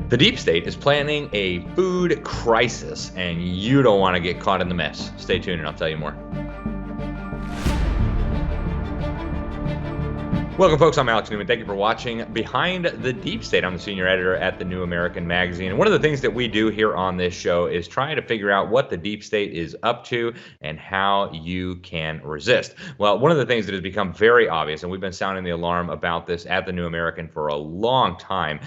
The deep state is planning a food crisis, and you don't want to get caught in the mess. Stay tuned and I'll tell you more. Welcome, folks. I'm Alex Newman. Thank you for watching Behind the Deep State. I'm the senior editor at the New American Magazine. And one of the things that we do here on this show is try to figure out what the deep state is up to and how you can resist. Well, one of the things that has become very obvious, and we've been sounding the alarm about this at the New American for a long time,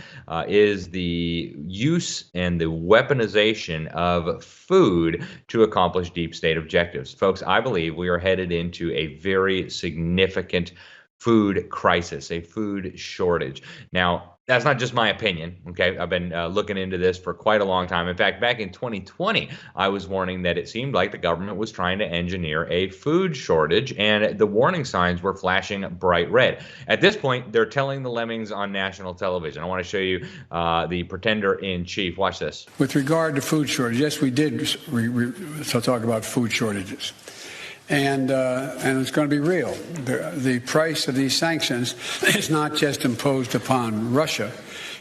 is the use and the weaponization of food to accomplish deep state objectives. Folks, I believe we are headed into a very significant food crisis, a food shortage. Now, that's not just my opinion, okay? I've been looking into this for quite a long time. In fact, back in 2020, I was warning that it seemed like the government was trying to engineer a food shortage, and the warning signs were flashing bright red. At this point, they're telling the lemmings on national television. I want to show you the pretender-in-chief. Watch this. With regard to food shortage, yes, we did talk about food shortages. And it's going to be real. The price of these sanctions is not just imposed upon Russia.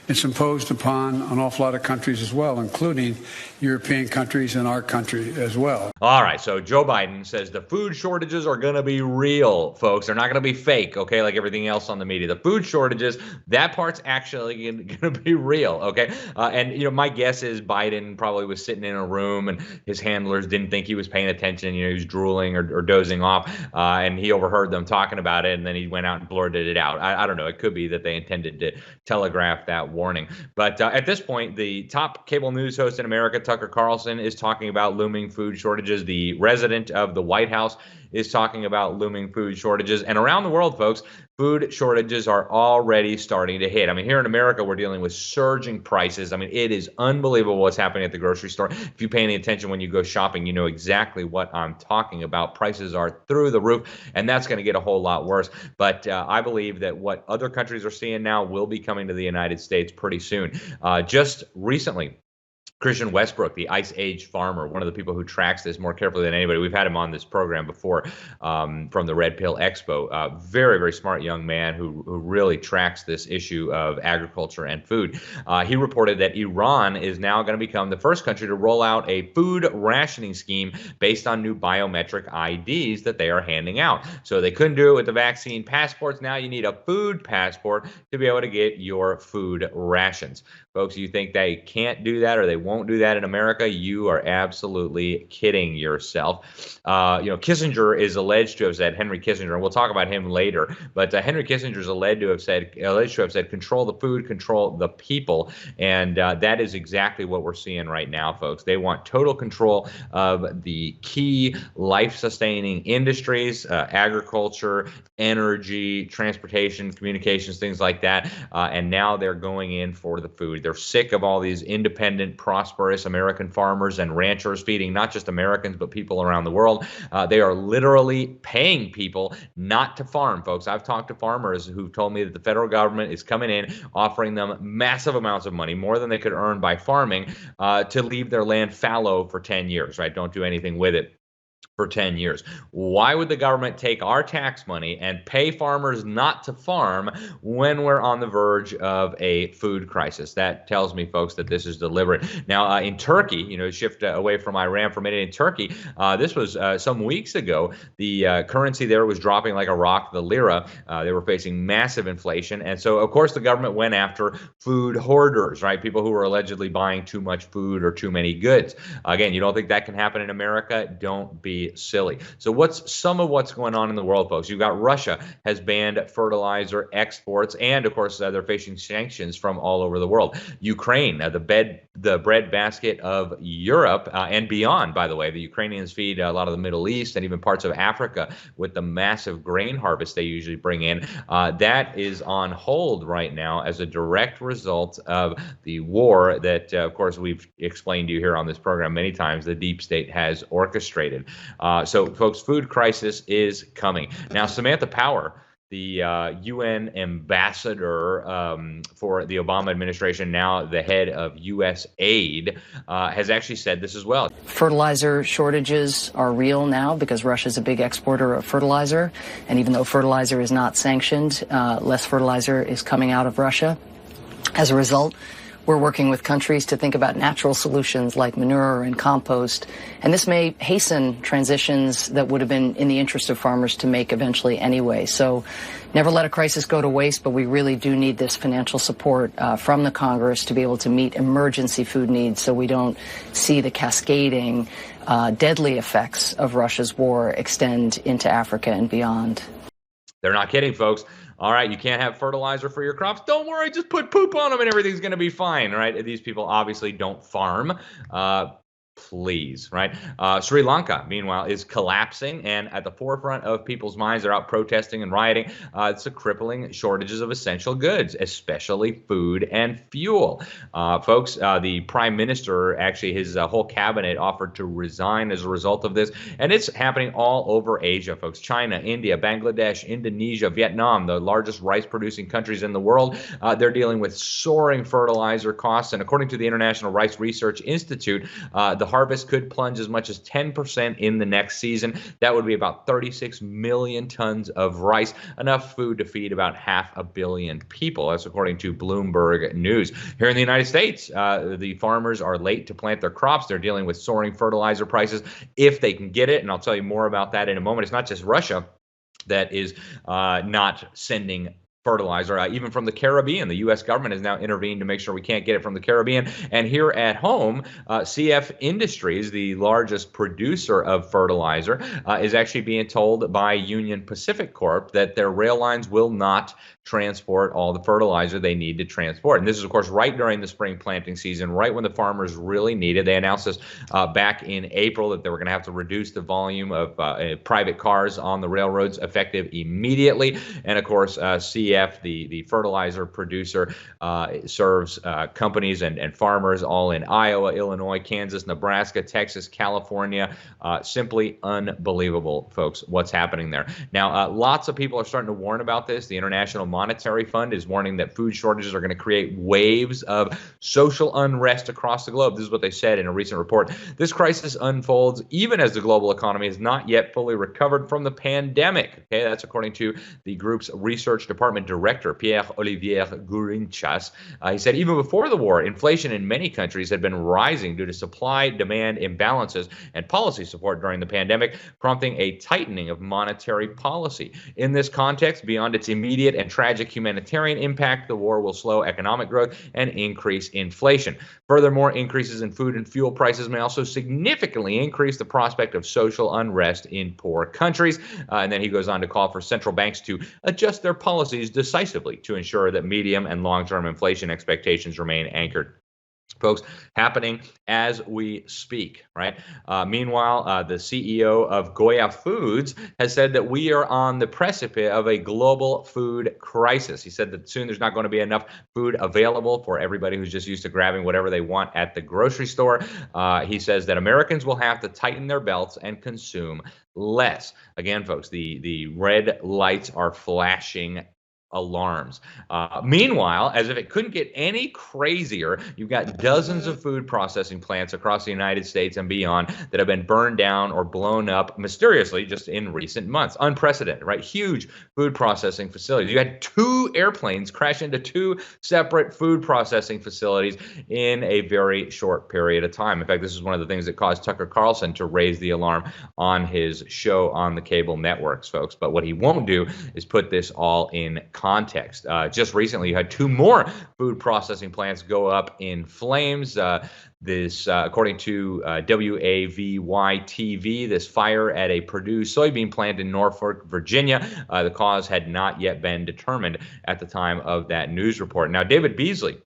It's imposed upon an awful lot of countries as well, including European countries and our country as well. All right, so Joe Biden says the food shortages are going to be real, folks. They're not going to be fake, okay, like everything else on the media. The food shortages, that part's actually going to be real, okay? And, you know, my guess is Biden probably was sitting in a room and his handlers didn't think he was paying attention. You know, he was drooling or dozing off, and he overheard them talking about it, and then he went out and blurted it out. I don't know. It could be that they intended to telegraph that warning. But at this point, the top cable news host in America, Tucker Carlson, is talking about looming food shortages. The resident of the White House is talking about looming food shortages. And around the world, folks, food shortages are already starting to hit. I mean, here in America, we're dealing with surging prices. I mean, it is unbelievable what's happening at the grocery store. If you pay any attention when you go shopping, you know exactly what I'm talking about. Prices are through the roof, and that's going to get a whole lot worse. But I believe that what other countries are seeing now will be coming to the United States pretty soon. Just recently, Christian Westbrook, the Ice Age farmer, one of the people who tracks this more carefully than anybody. We've had him on this program before from the Red Pill Expo. Very, very smart young man who really tracks this issue of agriculture and food. He reported that Iran is now going to become the first country to roll out a food rationing scheme based on new biometric IDs that they are handing out. So they couldn't do it with the vaccine passports. Now you need a food passport to be able to get your food rations. Folks, you think they can't do that or they won't do that in America? You are absolutely kidding yourself. You know, Kissinger is alleged to have said, Henry Kissinger, and we'll talk about him later, but Henry Kissinger is alleged to have said, control the food, control the people. And that is exactly what we're seeing right now, folks. They want total control of the key life-sustaining industries, agriculture, energy, transportation, communications, things like that. And now they're going in for the food. They're sick of all these independent, prosperous American farmers and ranchers feeding not just Americans, but people around the world. They are literally paying people not to farm, folks. I've talked to farmers who've told me that the federal government is coming in, offering them massive amounts of money, more than they could earn by farming, to leave their land fallow for 10 years, right? Don't do anything with it for 10 years. Why would the government take our tax money and pay farmers not to farm when we're on the verge of a food crisis? That tells me, folks, that this is deliberate. Now, in Turkey, you know, shift away from Iran for a minute. In Turkey, this was some weeks ago. The currency there was dropping like a rock, the lira. They were facing massive inflation. And so, of course, the government went after food hoarders, right? People who were allegedly buying too much food or too many goods. Again, you don't think that can happen in America? Don't be silly. So what's some of what's going on in the world, folks? You've got Russia has banned fertilizer exports, and of course they're facing sanctions from all over the world. Ukraine, the bread basket of Europe and beyond, by the way. The Ukrainians feed a lot of the Middle East and even parts of Africa with the massive grain harvest they usually bring in. That is on hold right now as a direct result of the war that, of course, we've explained to you here on this program many times, the deep state has orchestrated. So, folks, food crisis is coming. Now, Samantha Power, the UN ambassador for the Obama administration, now the head of U.S. aid, has actually said this as well. Fertilizer shortages are real now because Russia is a big exporter of fertilizer. And even though fertilizer is not sanctioned, less fertilizer is coming out of Russia. As a result, We're working with countries to think about natural solutions like manure and compost, and this may hasten transitions that would have been in the interest of farmers to make eventually anyway. So never let a crisis go to waste, but we really do need this financial support from the Congress to be able to meet emergency food needs so we don't see the cascading deadly effects of Russia's war extend into Africa and beyond. They're not kidding, folks. All right, you can't have fertilizer for your crops. Don't worry, just put poop on them and everything's going to be fine, right? These people obviously don't farm. Please, right? Sri Lanka, meanwhile, is collapsing, and at the forefront of people's minds, they're out protesting and rioting. It's the crippling shortages of essential goods, especially food and fuel. Folks, the prime minister, actually, his whole cabinet offered to resign as a result of this, and it's happening all over Asia, folks. China, India, Bangladesh, Indonesia, Vietnam, the largest rice-producing countries in the world. They're dealing with soaring fertilizer costs, and according to the International Rice Research Institute, the harvest could plunge as much as 10% in the next season. That would be about 36 million tons of rice, enough food to feed about 500 million people. That's according to Bloomberg News. Here in the United States, the farmers are late to plant their crops. They're dealing with soaring fertilizer prices if they can get it, and I'll tell you more about that in a moment. It's not just Russia that is not sending fertilizer, even from the Caribbean. The U.S. government has now intervened to make sure we can't get it from the Caribbean. And here at home, CF Industries, the largest producer of fertilizer, is actually being told by Union Pacific Corp that their rail lines will not transport all the fertilizer they need to transport. And this is, of course, right during the spring planting season, right when the farmers really need it. They announced this back in April that they were going to have to reduce the volume of private cars on the railroads effective immediately. And, of course, CF, the fertilizer producer, serves companies and farmers all in Iowa, Illinois, Kansas, Nebraska, Texas, California. Simply unbelievable, folks, what's happening there. Now, lots of people are starting to warn about this. The International Monetary Fund is warning that food shortages are going to create waves of social unrest across the globe. This is what they said in a recent report. This crisis unfolds even as the global economy has not yet fully recovered from the pandemic. Okay, that's according to the group's research department director, Pierre-Olivier Gourinchas. He said even before the war, inflation in many countries had been rising due to supply-demand imbalances and policy support during the pandemic, prompting a tightening of monetary policy. In this context, beyond its immediate and tragic humanitarian impact, the war will slow economic growth and increase inflation. Furthermore, increases in food and fuel prices may also significantly increase the prospect of social unrest in poor countries. And then he goes on to call for central banks to adjust their policies decisively to ensure that medium and long-term inflation expectations remain anchored. Folks, happening as we speak, right? Meanwhile, the CEO of Goya Foods has said that we are on the precipice of a global food crisis. He said that soon there's not going to be enough food available for everybody who's just used to grabbing whatever they want at the grocery store. He says that Americans will have to tighten their belts and consume less. Again, folks, the red lights are flashing alarms. Meanwhile, as if it couldn't get any crazier, you've got dozens of food processing plants across the United States and beyond that have been burned down or blown up mysteriously just in recent months. Unprecedented, right? Huge food processing facilities. You had 2 airplanes crash into 2 separate food processing facilities in a very short period of time. In fact, this is one of the things that caused Tucker Carlson to raise the alarm on his show on the cable networks, folks. But what he won't do is put this all in context. Just recently, you had 2 more food processing plants go up in flames. According to WAVY-TV, this fire at a Purdue soybean plant in Norfolk, Virginia, the cause had not yet been determined at the time of that news report. Now, David Beasley,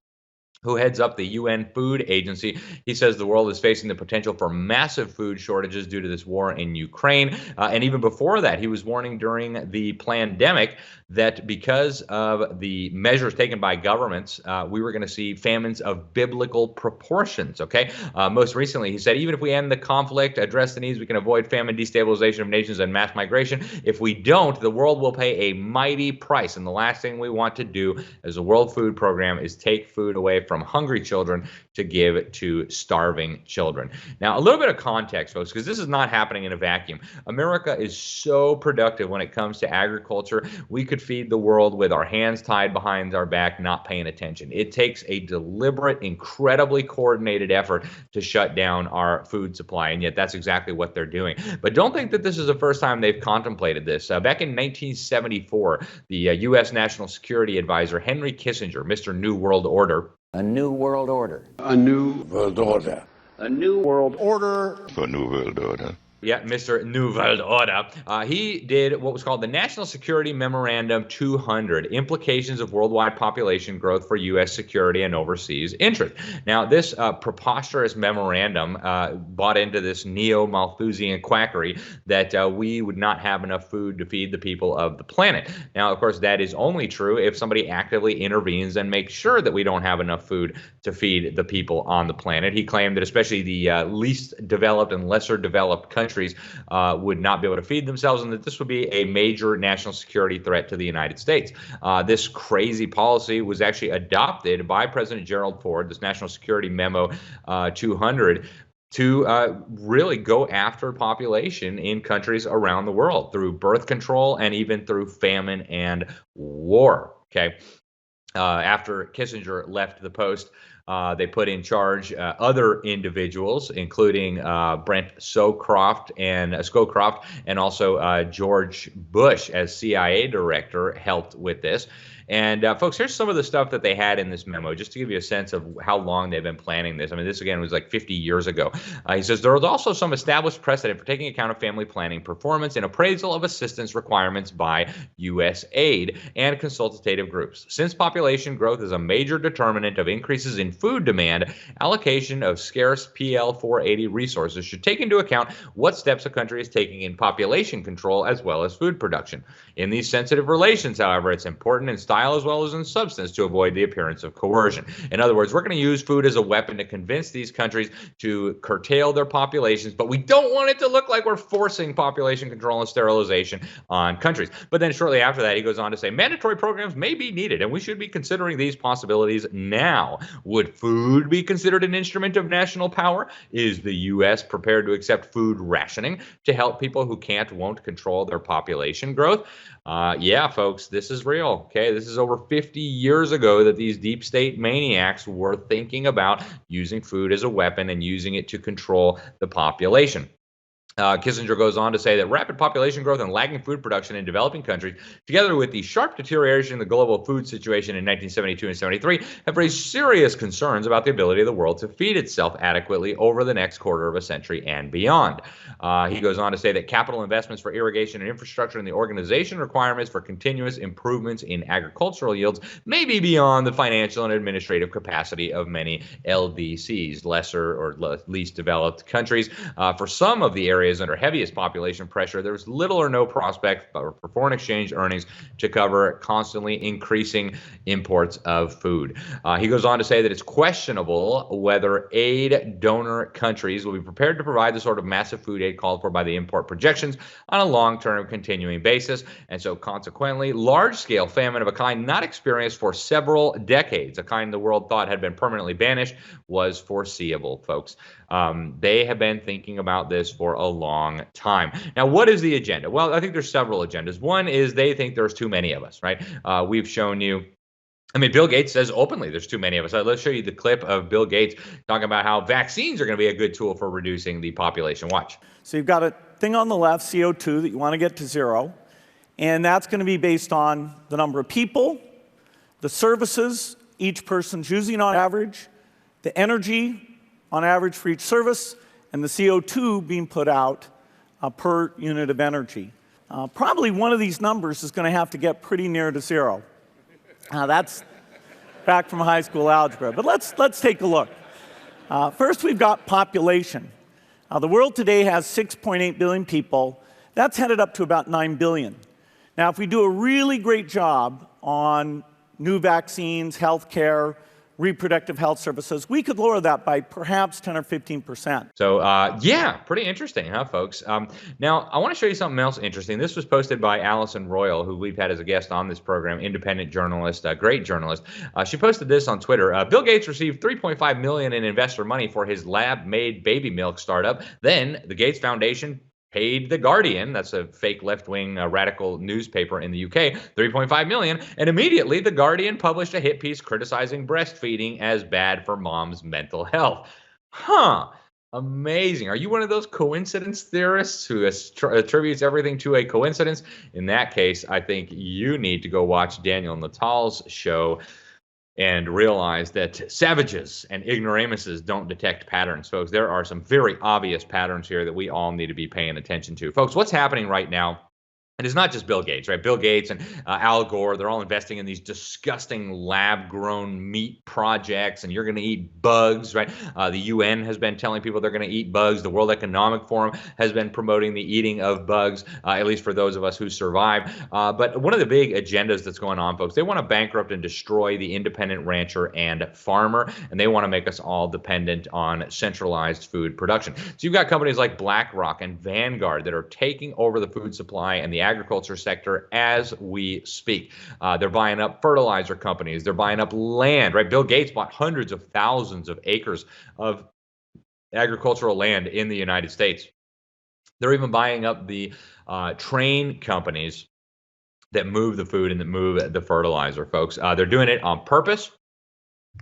who heads up the UN Food Agency, he says the world is facing the potential for massive food shortages due to this war in Ukraine. And even before that, he was warning during the pandemic that because of the measures taken by governments, we were going to see famines of biblical proportions, okay? Most recently, he said, even if we end the conflict, address the needs, we can avoid famine, destabilization of nations, and mass migration. If we don't, the world will pay a mighty price. And the last thing we want to do as a World Food Program is take food away from from hungry children to give to starving children. Now, a little bit of context, folks, because this is not happening in a vacuum. America is so productive when it comes to agriculture. We could feed the world with our hands tied behind our back, not paying attention. It takes a deliberate, incredibly coordinated effort to shut down our food supply, and yet that's exactly what they're doing. But don't think that this is the first time they've contemplated this. Back in 1974, the U.S. National Security Advisor Henry Kissinger, Mr. New World Order. A new world order. A new world order. A new world order. A new world order. Yeah, Mr. New World Order. He did what was called the National Security Memorandum 200, Implications of Worldwide Population Growth for U.S. Security and Overseas Interest. Now, this preposterous memorandum bought into this neo-Malthusian quackery that we would not have enough food to feed the people of the planet. Now, of course, that is only true if somebody actively intervenes and makes sure that we don't have enough food to feed the people on the planet. He claimed that especially the least developed and lesser developed countries would not be able to feed themselves, and that this would be a major national security threat to the United States. This crazy policy was actually adopted by President Gerald Ford, this National Security Memo 200, to really go after population in countries around the world through birth control and even through famine and war. Okay. After Kissinger left the post, they put in charge other individuals, including Brent Scowcroft and also George Bush as CIA director helped with this. And folks, here's some of the stuff that they had in this memo, just to give you a sense of how long they've been planning this. I mean, this again was like 50 years ago. He says there was also some established precedent for taking account of family planning performance and appraisal of assistance requirements by U.S. aid and consultative groups. Since population growth is a major determinant of increases in food demand, allocation of scarce PL 480 resources should take into account what steps a country is taking in population control as well as food production. In these sensitive relations, however, it's important in style as well as in substance to avoid the appearance of coercion. In other words, we're going to use food as a weapon to convince these countries to curtail their populations, but we don't want it to look like we're forcing population control and sterilization on countries. But then shortly after that, he goes on to say mandatory programs may be needed, and we should be considering these possibilities now. Would food be considered an instrument of national power? Is the U.S. prepared to accept food rationing to help people who won't control their population growth? Yeah, folks, this is real. Okay, this is over 50 years ago that these deep state maniacs were thinking about using food as a weapon and using it to control the population. Kissinger goes on to say that rapid population growth and lagging food production in developing countries, together with the sharp deterioration in the global food situation in 1972 and 73, have raised serious concerns about the ability of the world to feed itself adequately over the next quarter of a century and beyond. He goes on to say that capital investments for irrigation and infrastructure and the organization requirements for continuous improvements in agricultural yields may be beyond the financial and administrative capacity of many LDCs, lesser or least developed countries. For some of the areas under heaviest population pressure, there's little or no prospect for foreign exchange earnings to cover constantly increasing imports of food. He goes on to say that it's questionable whether aid donor countries will be prepared to provide the sort of massive food aid called for by the import projections on a long-term continuing basis. And so consequently, large-scale famine of a kind not experienced for several decades, a kind the world thought had been permanently banished, was foreseeable, folks. They have been thinking about this for a long time. Now, what is the agenda? Well, I think there's several agendas. One is they think there's too many of us, right? We've shown you. I mean, Bill Gates says openly there's too many of us. Let's show you the clip of Bill Gates talking about how vaccines are going to be a good tool for reducing the population. Watch. So you've got a thing on the left, CO2, that you want to get to zero, and that's going to be based on the number of people, the services each person's using on average, the energy on average for each service, and the CO2 being put out per unit of energy. Probably one of these numbers is going to have to get pretty near to zero. That's back from high school algebra. But let's take a look. First, we've got population. The world today has 6.8 billion people. That's headed up to about 9 billion. Now, if we do a really great job on new vaccines, healthcare, reproductive health services. We could lower that by perhaps 10 or 15%. So, yeah, pretty interesting, huh, folks? Now, I want to show you something else interesting. This was posted by Allison Royal, who we've had as a guest on this program, independent journalist, great journalist. She posted this on Twitter. Bill Gates received $3.5 million in investor money for his lab-made baby milk startup. Then the Gates Foundation paid The Guardian, that's a fake left-wing radical newspaper in the UK, $3.5 million, and immediately The Guardian published a hit piece criticizing breastfeeding as bad for mom's mental health. Huh. Amazing. Are you one of those coincidence theorists who attributes everything to a coincidence? In that case, I think you need to go watch Daniel Natal's show and realize that savages and ignoramuses don't detect patterns, folks. There are some very obvious patterns here that we all need to be paying attention to. Folks, what's happening right now? And it's not just Bill Gates, right? Bill Gates and Al Gore, they're all investing in these disgusting lab-grown meat projects, and you're going to eat bugs, right? The UN has been telling people they're going to eat bugs. The World Economic Forum has been promoting the eating of bugs, at least for those of us who survive. But one of the big agendas that's going on, folks, they want to bankrupt and destroy the independent rancher and farmer, and they want to make us all dependent on centralized food production. So you've got companies like BlackRock and Vanguard that are taking over the food supply and the agriculture sector as we speak. They're buying up fertilizer companies. They're buying up land, right? Bill Gates bought hundreds of thousands of acres of agricultural land in the United States. They're even buying up the train companies that move the food and that move the fertilizer, folks. They're doing it on purpose.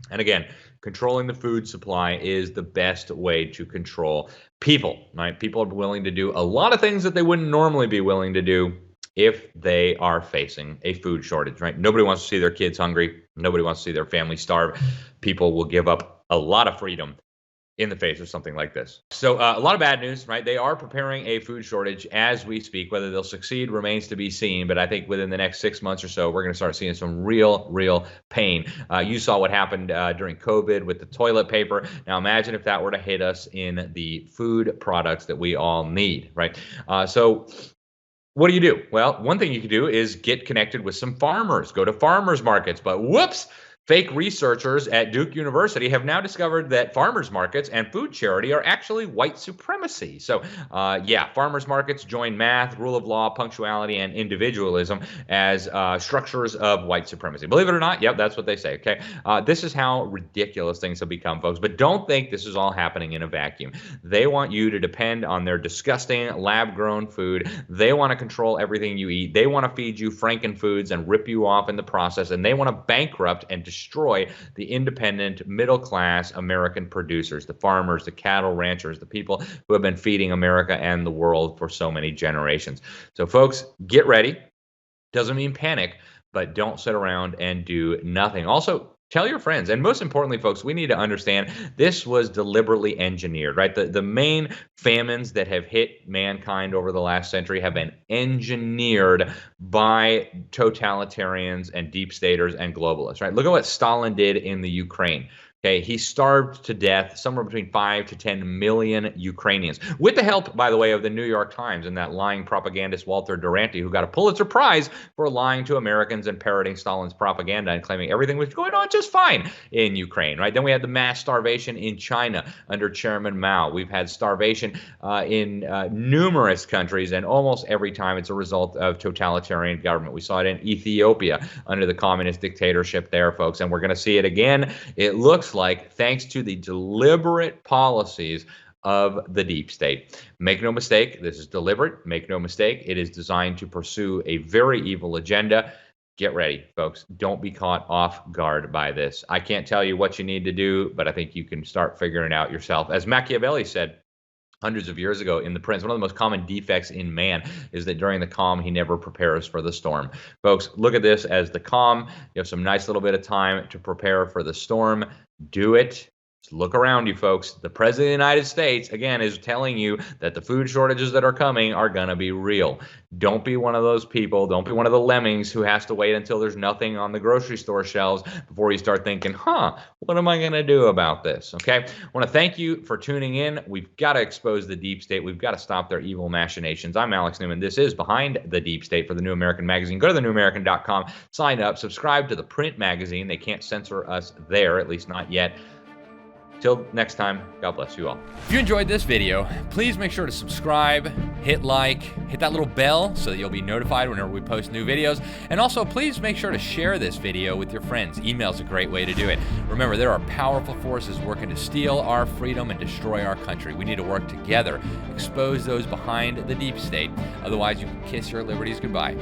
And again, controlling the food supply is the best way to control people, right? People are willing to do a lot of things that they wouldn't normally be willing to do if they are facing a food shortage, right? Nobody wants to see their kids hungry. Nobody wants to see their family starve. People will give up a lot of freedom in the face of something like this. So a lot of bad news, right? They are preparing a food shortage as we speak. Whether they'll succeed remains to be seen, but I think within the next 6 months or so, we're going to start seeing some real pain. You saw what happened during COVID with the toilet paper. Now imagine if that were to hit us in the food products that we all need, right? So what do you do? Well, one thing you can do is get connected with some farmers, go to farmers markets, but whoops, fake researchers at Duke University have now discovered that farmers markets and food charity are actually white supremacy. So, yeah, farmers markets join math, rule of law, punctuality, and individualism as structures of white supremacy. Believe it or not, yep, that's what they say, okay? This is how ridiculous things have become, folks. But don't think this is all happening in a vacuum. They want you to depend on their disgusting lab-grown food. They want to control everything you eat. They want to feed you frankenfoods and rip you off in the process, and they want to bankrupt and destroy the independent middle-class American producers, the farmers, the cattle ranchers, the people who have been feeding America and the world for so many generations. So folks, get ready. Doesn't mean panic, but don't sit around and do nothing. Also, tell your friends. And most importantly, folks, we need to understand this was deliberately engineered, right? The main famines that have hit mankind over the last century have been engineered by totalitarians and deep staters and globalists, right? Look at what Stalin did in the Ukraine. Okay, he starved to death somewhere between 5 to 10 million Ukrainians, with the help, by the way, of the New York Times and that lying propagandist Walter Duranty, who got a Pulitzer Prize for lying to Americans and parroting Stalin's propaganda and claiming everything was going on just fine in Ukraine, right? Then we had the mass starvation in China under Chairman Mao. We've had starvation in numerous countries, and almost every time it's a result of totalitarian government. We saw it in Ethiopia under the communist dictatorship there, folks, and we're going to see it again. It looks like, thanks to the deliberate policies of the deep state. Make no mistake, this is deliberate. Make no mistake, it is designed to pursue a very evil agenda. Get ready, folks. Don't be caught off guard by this. I can't tell you what you need to do, but I think you can start figuring it out yourself. As Machiavelli said hundreds of years ago in The Prince, one of the most common defects in man is that during the calm, he never prepares for the storm. Folks, look at this as the calm. You have some nice little bit of time to prepare for the storm. Do it Just look around you, folks. The President of the United States, again, is telling you that the food shortages that are coming are going to be real. Don't be one of those people. Don't be one of the lemmings who has to wait until there's nothing on the grocery store shelves before you start thinking, what am I going to do about this? Okay. I want to thank you for tuning in. We've got to expose the deep state. We've got to stop their evil machinations. I'm Alex Newman. This is Behind the Deep State for the New American Magazine. Go to thenewamerican.com, sign up, subscribe to the print magazine. They can't censor us there, at least not yet. Till next time, God bless you all. If you enjoyed this video, please make sure to subscribe, hit like, hit that little bell so that you'll be notified whenever we post new videos. And also, please make sure to share this video with your friends. Email's a great way to do it. Remember, there are powerful forces working to steal our freedom and destroy our country. We need to work together, expose those behind the deep state. Otherwise, you can kiss your liberties goodbye.